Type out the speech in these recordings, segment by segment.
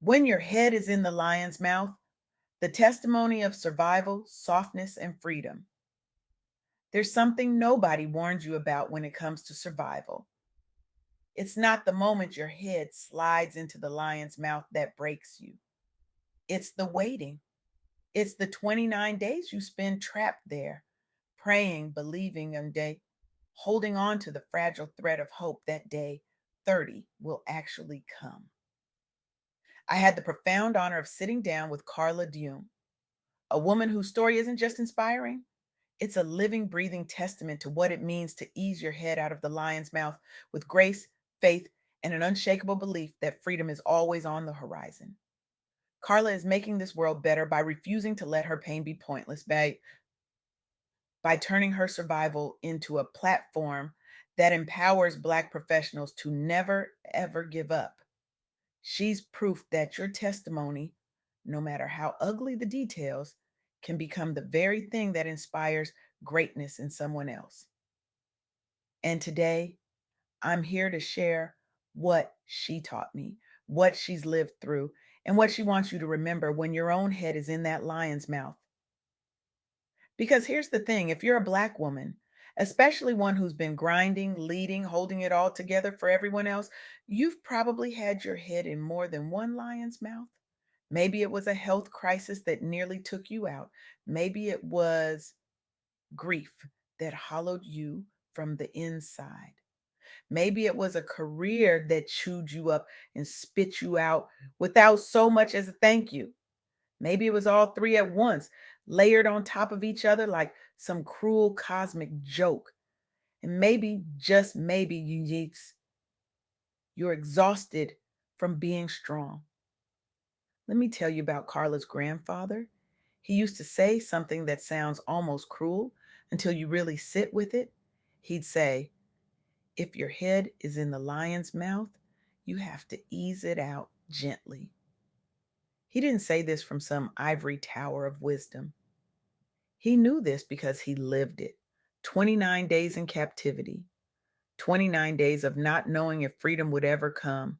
When your head is in the lion's mouth, the testimony of survival, softness, and freedom. There's something nobody warns you about when it comes to survival. It's not the moment your head slides into the lion's mouth that breaks you. It's the waiting. It's the 29 days you spend trapped there, praying, believing, and holding on to the fragile thread of hope that day 30 will actually come. I had the profound honor of sitting down with Carla Dioume, a woman whose story isn't just inspiring, it's a living, breathing testament to what it means to ease your head out of the lion's mouth with grace, faith, and an unshakable belief that freedom is always on the horizon. Carla is making this world better by refusing to let her pain be pointless, by turning her survival into a platform that empowers Black professionals to never, ever give up. She's proof that your testimony, no matter how ugly the details, can become the very thing that inspires greatness in someone else. And today, I'm here to share what she taught me, what she's lived through, and what she wants you to remember when your own head is in that lion's mouth. Because here's the thing, if you're a Black woman, especially one who's been grinding, leading, holding it all together for everyone else, you've probably had your head in more than one lion's mouth. Maybe it was a health crisis that nearly took you out. Maybe it was grief that hollowed you from the inside. Maybe it was a career that chewed you up and spit you out without so much as a thank you. Maybe it was all three at once, layered on top of each other like some cruel cosmic joke. And maybe, just maybe, you yeets, you're exhausted from being strong. Let me tell you about Carla's grandfather. He used to say something that sounds almost cruel until you really sit with it. He'd say, if your head is in the lion's mouth, you have to ease it out gently. He didn't say this from some ivory tower of wisdom. He knew this because he lived it. 29 days in captivity, 29 days of not knowing if freedom would ever come,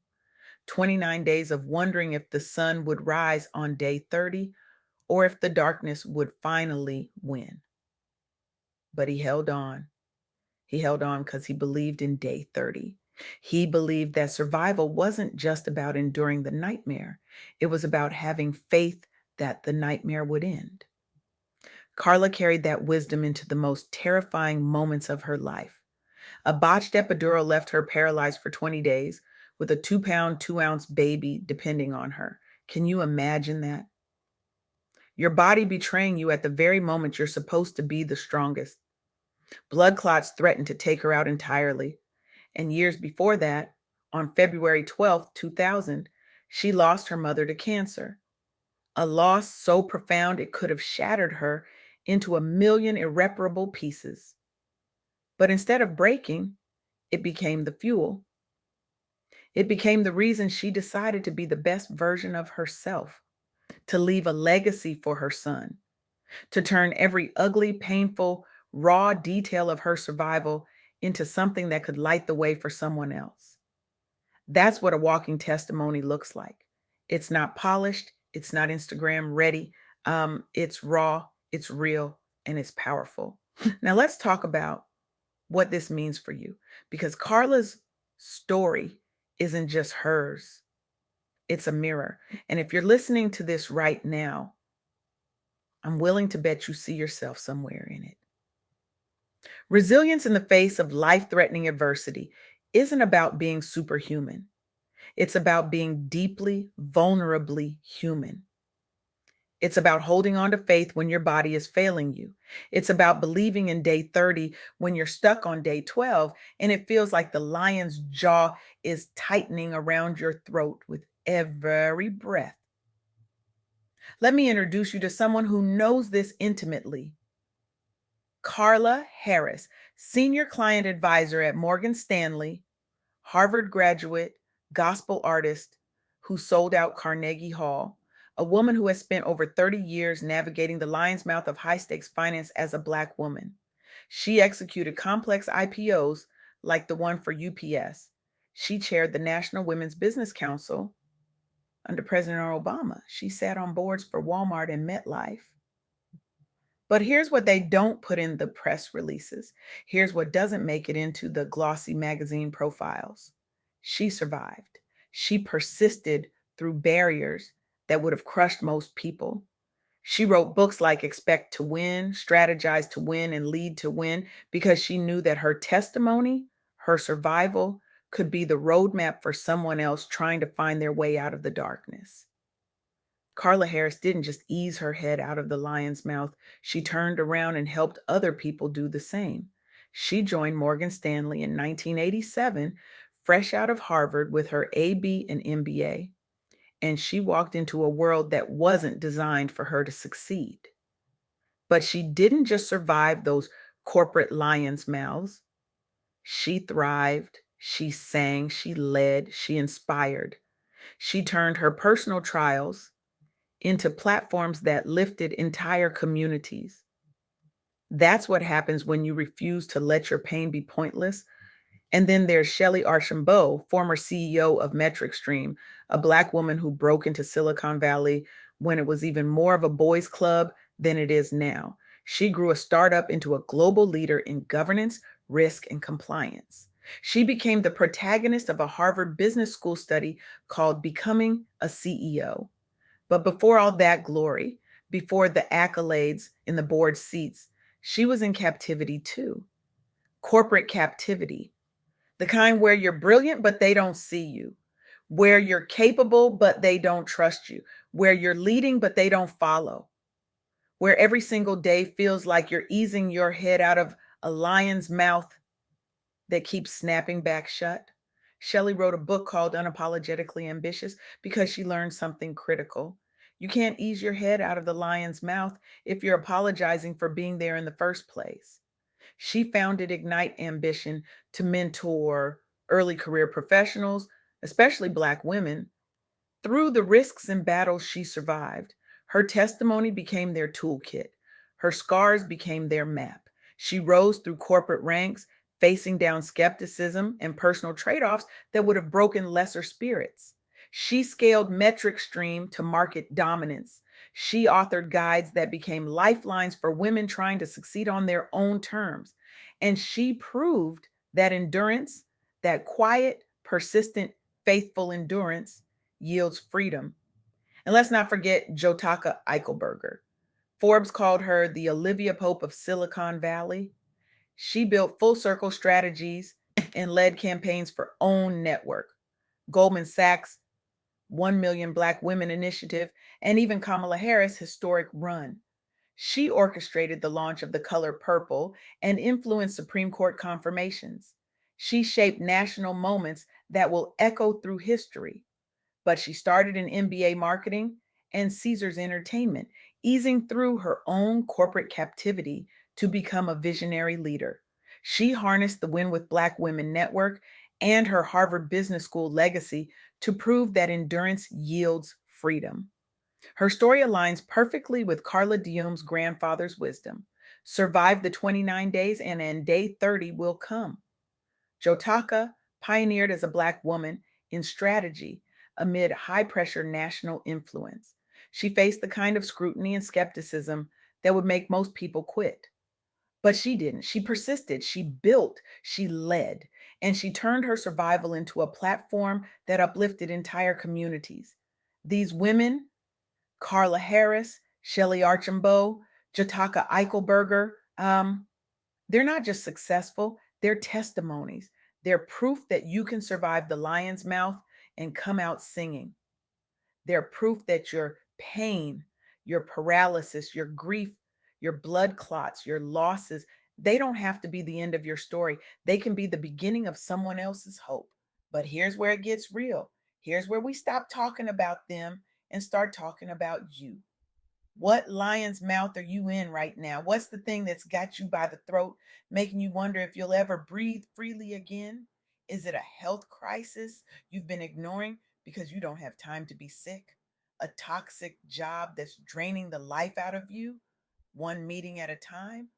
29 days of wondering if the sun would rise on day 30 or if the darkness would finally win. But he held on. He held on because he believed in day 30. He believed that survival wasn't just about enduring the nightmare, it was about having faith that the nightmare would end. Carla carried that wisdom into the most terrifying moments of her life. A botched epidural left her paralyzed for 20 days with a 2-pound, 2-ounce baby depending on her. Can you imagine that? Your body betraying you at the very moment you're supposed to be the strongest. Blood clots threatened to take her out entirely. And years before that, on February 12th, 2000, she lost her mother to cancer. A loss so profound it could have shattered her into a million irreparable pieces. But instead of breaking, it became the fuel. It became the reason she decided to be the best version of herself, to leave a legacy for her son, to turn every ugly, painful, raw detail of her survival into something that could light the way for someone else. That's what a walking testimony looks like. It's not polished, it's not Instagram ready. It's raw, it's real, and it's powerful. Now, let's talk about what this means for you because Carla's story isn't just hers, it's a mirror. And if you're listening to this right now, I'm willing to bet you see yourself somewhere in it. Resilience in the face of life threatening adversity isn't about being superhuman, it's about being deeply, vulnerably human. It's about holding on to faith when your body is failing you. It's about believing in day 30 when you're stuck on day 12 and it feels like the lion's jaw is tightening around your throat with every breath. Let me introduce you to someone who knows this intimately. Carla Harris, Senior Client Advisor at Morgan Stanley, Harvard graduate, gospel artist who sold out Carnegie Hall, a woman who has spent over 30 years navigating the lion's mouth of high stakes finance as a Black woman. She executed complex IPOs like the one for UPS. She chaired the National Women's Business Council, Under President Obama, she sat on boards for Walmart and MetLife. But here's what they don't put in the press releases. Here's what doesn't make it into the glossy magazine profiles. She survived. She persisted through barriers that would have crushed most people. She wrote books like Expect to Win, Strategize to Win, and Lead to Win because she knew that her testimony, her survival, could be the roadmap for someone else trying to find their way out of the darkness. Carla Harris didn't just ease her head out of the lion's mouth, she turned around and helped other people do the same. She joined Morgan Stanley in 1987, fresh out of Harvard with her AB and MBA, and she walked into a world that wasn't designed for her to succeed. But she didn't just survive those corporate lions' mouths. She thrived, she sang, she led, she inspired. She turned her personal trials into platforms that lifted entire communities. That's what happens when you refuse to let your pain be pointless. And then there's Shelley Archambault, former CEO of Metric Stream, a Black woman who broke into Silicon Valley when it was even more of a boys' club than it is now. She grew a startup into a global leader in governance, risk, and compliance. She became the protagonist of a Harvard Business School study called Becoming a CEO. But before all that glory, before the accolades in the board seats, she was in captivity too. Corporate captivity, the kind where you're brilliant, but they don't see you, where you're capable, but they don't trust you, where you're leading, but they don't follow, where every single day feels like you're easing your head out of a lion's mouth that keeps snapping back shut. Shelley wrote a book called Unapologetically Ambitious because she learned something critical. You can't ease your head out of the lion's mouth if you're apologizing for being there in the first place. She founded Ignite Ambition to mentor early career professionals, especially Black women, through the risks and battles she survived. Her testimony became their toolkit. Her scars became their map. She rose through corporate ranks, facing down skepticism and personal trade offs that would have broken lesser spirits. She scaled metric stream to market dominance. She authored guides that became lifelines for women trying to succeed on their own terms. And she proved that endurance, that quiet, persistent, faithful endurance, yields freedom. And let's not forget Jotaka Eichelberger. Forbes called her the Olivia Pope of Silicon Valley. She built full circle strategies and led campaigns for OWN Network, Goldman Sachs' 1 Million Black Women Initiative, and even Kamala Harris' historic run. She orchestrated the launch of the color purple and influenced Supreme Court confirmations. She shaped national moments that will echo through history. But she started in MBA marketing and Caesars Entertainment, easing through her own corporate captivity to become a visionary leader. She harnessed the Win with Black Women network and her Harvard Business School legacy to prove that endurance yields freedom. Her story aligns perfectly with Carla Dioume's grandfather's wisdom. Survive the 29 days, and on day 30 will come. Jotaka pioneered as a Black woman in strategy amid high pressure national influence. She faced the kind of scrutiny and skepticism that would make most people quit. But she didn't. She persisted, she built, she led, and she turned her survival into a platform that uplifted entire communities. These women, Carla Harris, Shelley Archambault, Jataka Eichelberger, they're not just successful, they're testimonies. They're proof that you can survive the lion's mouth and come out singing. They're proof that your pain, your paralysis, your grief, your blood clots, your losses, they don't have to be the end of your story. They can be the beginning of someone else's hope. But here's where it gets real. Here's where we stop talking about them and start talking about you. What lion's mouth are you in right now? What's the thing that's got you by the throat, making you wonder if you'll ever breathe freely again? Is it a health crisis you've been ignoring because you don't have time to be sick? A toxic job that's draining the life out of you, one meeting at a time?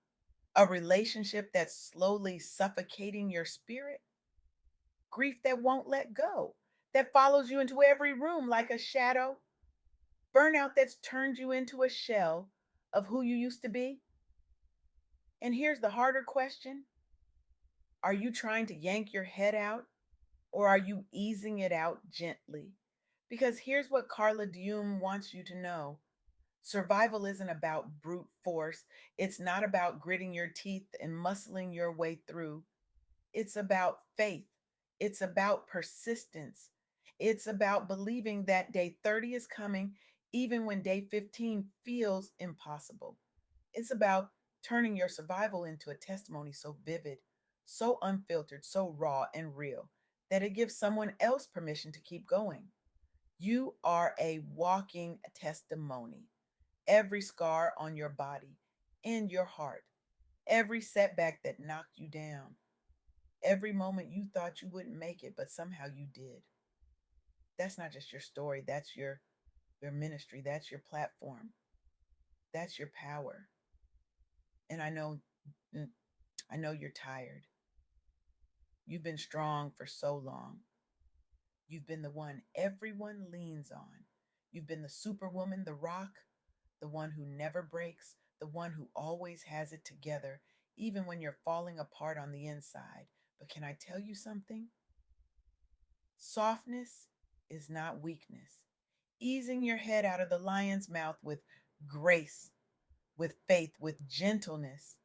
A relationship that's slowly suffocating your spirit? Grief that won't let go that follows you into every room like a shadow, burnout that's turned you into a shell of who you used to be. And here's the harder question: are you trying to yank your head out, or are you easing it out gently? Because here's what Carla Dioume wants you to know: survival isn't about brute force, it's not about gritting your teeth and muscling your way through. It's about faith, it's about persistence, it's about believing that day 30 is coming, even when day 15 feels impossible. It's about turning your survival into a testimony so vivid, so unfiltered, so raw and real that it gives someone else permission to keep going. You are a walking testimony. Every scar on your body and your heart, every setback that knocked you down, every moment you thought you wouldn't make it, but somehow you did. That's not just your story, that's your ministry, that's your platform, that's your power. And mm, I know you're tired. You've been strong for so long. You've been the one everyone leans on. You've been the superwoman, the rock, the one who never breaks, the one who always has it together, even when you're falling apart on the inside. But can I tell you something? Softness is not weakness. Easing your head out of the lion's mouth with grace, with faith, with gentleness,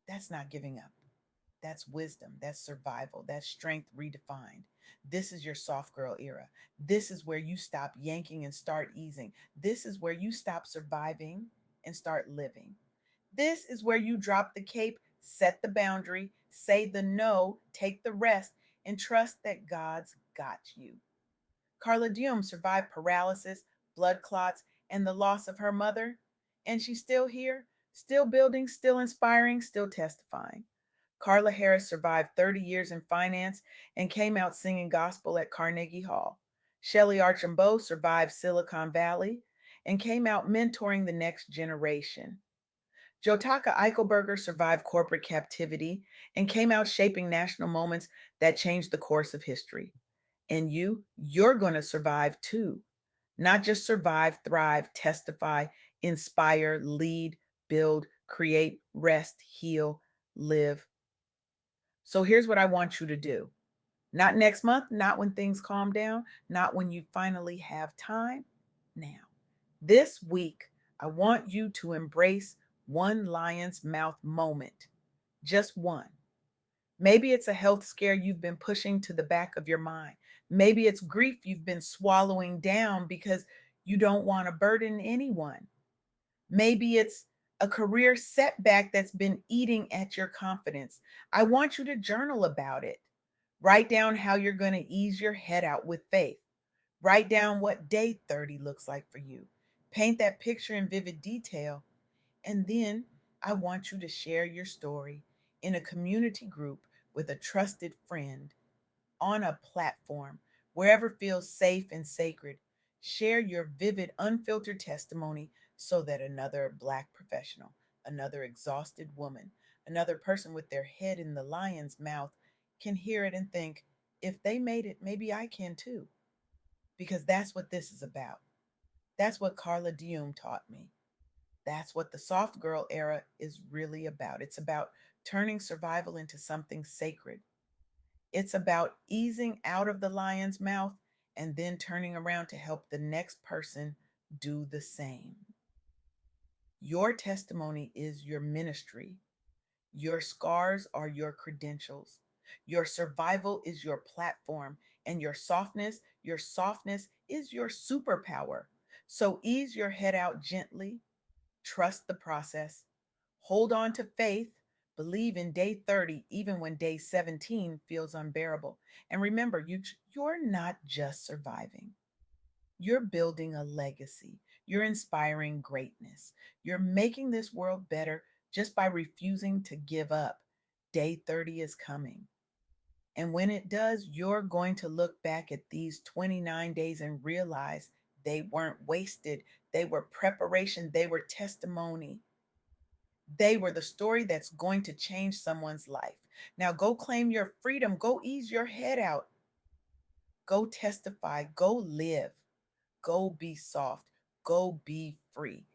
that's not giving up. That's wisdom. That's survival. That's strength redefined. This is your soft girl era. This is where you stop yanking and start easing. This is where you stop surviving and start living. This is where you drop the cape, set the boundary, say the no, take the rest, and trust that God's got you. Carla Dioume survived paralysis, blood clots, and the loss of her mother, and she's still here, still building, still inspiring, still testifying. Carla Harris survived 30 years in finance and came out singing gospel at Carnegie Hall. Shelley Archambault survived Silicon Valley and came out mentoring the next generation. Jotaka Eichelberger survived corporate captivity and came out shaping national moments that changed the course of history. And you're going to survive too. Not just survive, thrive, testify, inspire, lead, build, create, rest, heal, live. So here's what I want you to do. Not next month, not when things calm down, not when you finally have time. Now, this week, I want you to embrace one lion's mouth moment, just one. Maybe it's a health scare you've been pushing to the back of your mind. Maybe it's grief you've been swallowing down because you don't want to burden anyone. Maybe it's a career setback that's been eating at your confidence. I want you to journal about it. Write down how you're going to ease your head out with faith. Write down what day 30 looks like for you. Paint that picture in vivid detail. And then I want you to share your story in a community group with a trusted friend, on a platform, wherever feels safe and sacred. Share your vivid, unfiltered testimony so that another Black professional, another exhausted woman, another person with their head in the lion's mouth can hear it and think, if they made it, maybe I can too. Because that's what this is about. That's what Carla Dioume taught me. That's what the soft girl era is really about. It's about turning survival into something sacred. It's about easing out of the lion's mouth and then turning around to help the next person do the same. Your testimony is your ministry. Your scars are your credentials. Your survival is your platform, and your softness is your superpower. So ease your head out gently, trust the process, hold on to faith, believe in day 30 even when day 17 feels unbearable. And remember, you're not just surviving. You're building a legacy. You're inspiring greatness. You're making this world better just by refusing to give up. Day 30 is coming. And when it does, you're going to look back at these 29 days and realize they weren't wasted. They were preparation, they were testimony. They were the story that's going to change someone's life. Now go claim your freedom. Go ease your head out. Go testify, go live, go be soft, go be free.